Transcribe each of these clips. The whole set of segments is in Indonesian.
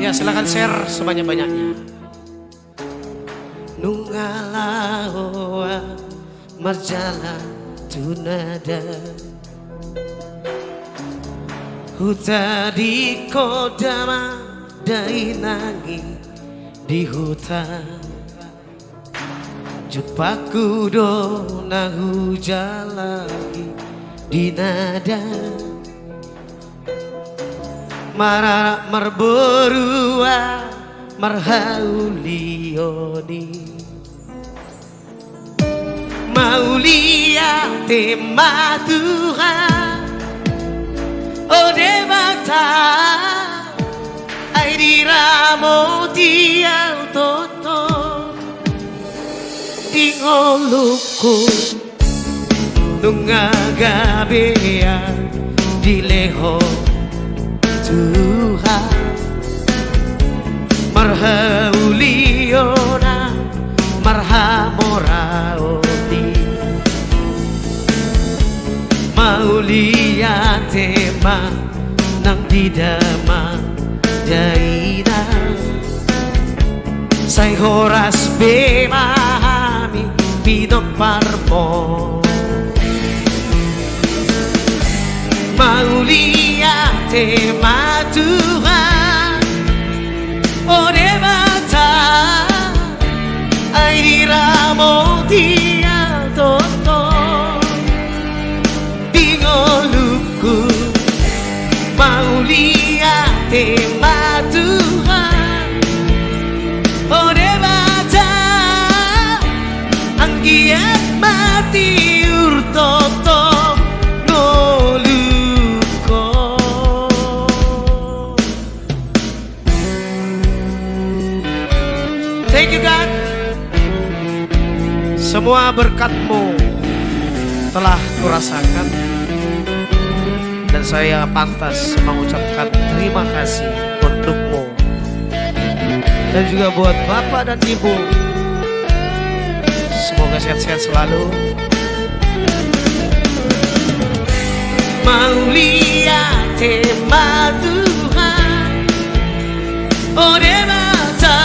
Ya silakan share sebanyak-banyaknya. Nungalahoa marjala tunada huta di kodama dainangi di hutan jupaku do nahu jalagi di nada Mara marborua marhaulioni Maulia tema Tuhan O devata ai diramo di autoto dingoluku nungagabea di leho Tuhan marhauliona marhamoraoni maulia tema nang didama daina sai horas bemahami pinong parmo maulia tema Tuhan o devata ai diramo dia toto dingoluku maulia tema Tuhan o devata anggiat mati urtoto Thank you God. Semua berkat-Mu telah kurasakan dan saya pantas mengucapkan terima kasih untuk-Mu dan juga buat Bapak dan Ibu. Semoga sehat-sehat selalu. Maulia tema Tuhan oh devata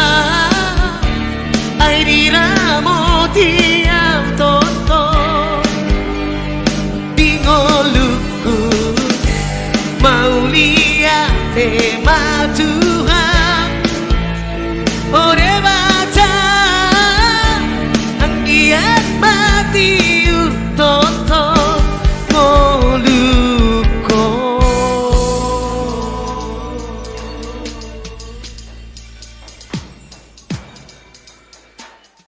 ai diramo di